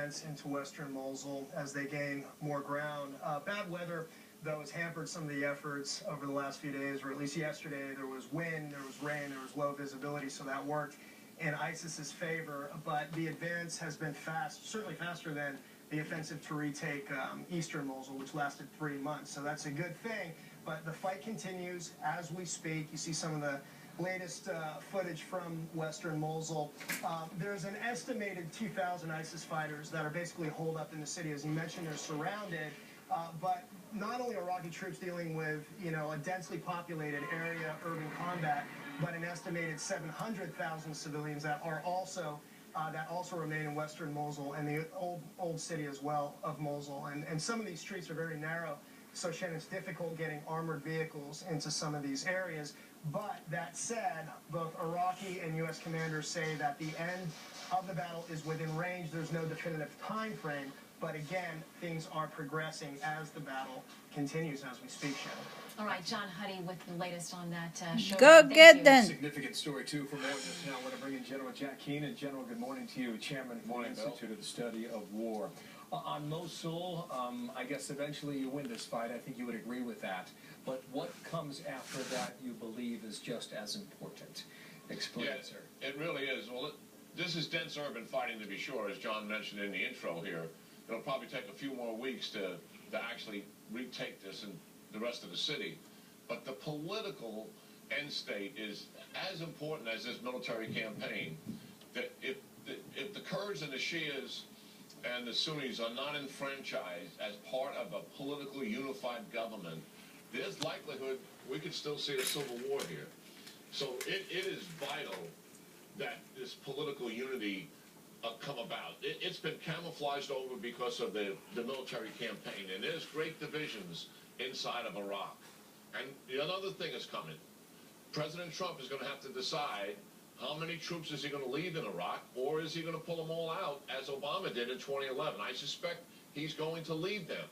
advance into western Mosul as they gain more ground. Bad weather, though, has hampered some of the efforts over the last few days, or at least yesterday. There was wind, there was rain, there was low visibility, so that worked in ISIS's favor. But the advance has been fast, certainly faster than the offensive to retake eastern Mosul, which lasted 3 months. So that's a good thing. But the fight continues as we speak. You see some of the latest footage from western Mosul. There's an estimated 2,000 ISIS fighters that are basically holed up in the city. As you mentioned, they're surrounded. But not only are Iraqi troops dealing with, a densely populated area, urban combat, but an estimated 700,000 civilians that also remain in western Mosul and the old city as well of Mosul. And some of these streets are very narrow, so Shannon, it's difficult getting armored vehicles into some of these areas. But that said, both Iraqi and U.S. commanders say that the end of the battle is within range. There's no definitive time frame. But again, things are progressing as the battle continues as we speak, Shannon. All right, John Huddy with the latest on that show. Go get them. Significant story, too, for more just now. I want to bring in General Jack Keenan. General, good morning to you, Chairman of the Institute of the Study of War. On Mosul, I guess eventually you win this fight. I think you would agree with that. But what comes after that you believe is just as important? Explain, sir. It really is. Well, this is dense urban fighting, to be sure, as John mentioned in the intro here. It'll probably take a few more weeks to actually retake this and the rest of the city. But the political end state is as important as this military campaign. That if the Kurds and the Shias and the Sunnis are not enfranchised as part of a politically unified government, there's likelihood we could still see a civil war here. So it is vital that this political unity come about. It's been camouflaged over because of the military campaign, and there's great divisions inside of Iraq. And another thing is coming. President Trump is going to have to decide how many troops is he going to leave in Iraq, or is he going to pull them all out, as Obama did in 2011? I suspect he's going to leave them.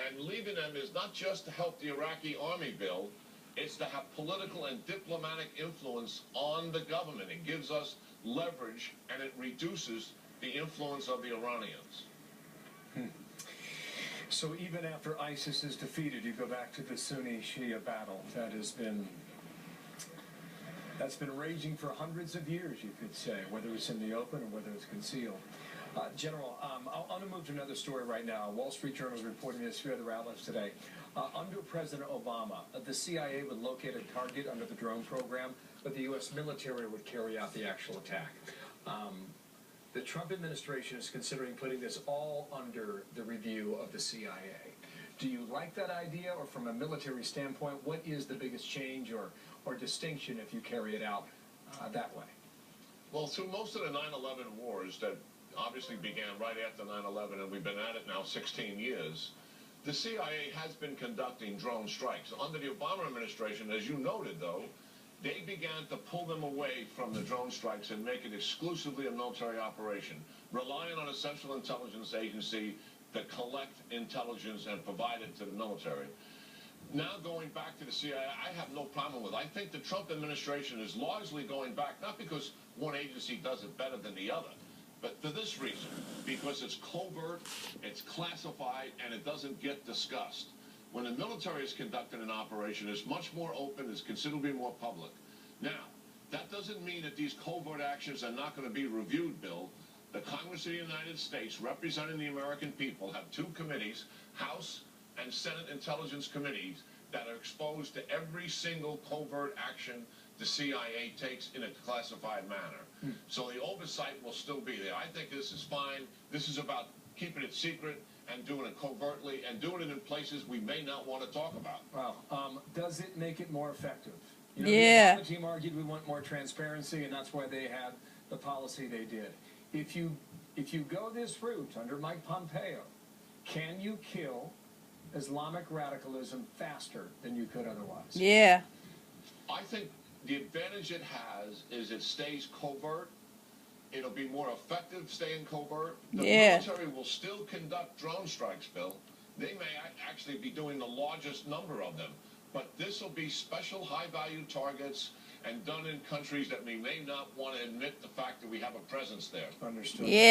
And leaving them is not just to help the Iraqi army build, it's to have political and diplomatic influence on the government. It gives us leverage, and it reduces the influence of the Iranians. So even after ISIS is defeated, you go back to the Sunni-Shia battle that's been raging for hundreds of years, you could say, whether it's in the open or whether it's concealed. General, I want to move to another story right now. Wall Street Journal is reporting this, a few other outlets today. Under President Obama, the CIA would locate a target under the drone program, but the U.S. military would carry out the actual attack. The Trump administration is considering putting this all under the review of the CIA. Do you like that idea, or from a military standpoint, what is the biggest change or distinction if you carry it out that way? Well, through most of the 9/11 wars that obviously began right after 9/11, and we've been at it now 16 years, the CIA has been conducting drone strikes. Under the Obama administration, as you noted, though, they began to pull them away from the drone strikes and make it exclusively a military operation, relying on a central intelligence agency to collect intelligence and provide it to the military. Now going back to the CIA, I have no problem with it. I think the Trump administration is largely going back, not because one agency does it better than the other, but for this reason, because it's covert, it's classified, and it doesn't get discussed. When the military is conducting an operation, it's much more open, it's considerably more public. Now, that doesn't mean that these covert actions are not going to be reviewed, Bill. The Congress of the United States, representing the American people, have two committees, House and Senate Intelligence Committees, that are exposed to every single covert action the CIA takes in a classified manner. So the oversight will still be there. I think this is fine. This is about keeping it secret and doing it covertly and doing it in places we may not want to talk about. Wow. Does it make it more effective? Yeah. The team argued we want more transparency, and that's why they had the policy they did. If you go this route under Mike Pompeo, can you kill Islamic radicalism faster than you could otherwise? Yeah. I think the advantage it has is it stays covert. It'll be more effective staying covert. The military will still conduct drone strikes, Bill. They may actually be doing the largest number of them. But this will be special high-value targets and done in countries that we may not want to admit the fact that we have a presence there. Understood. Yeah.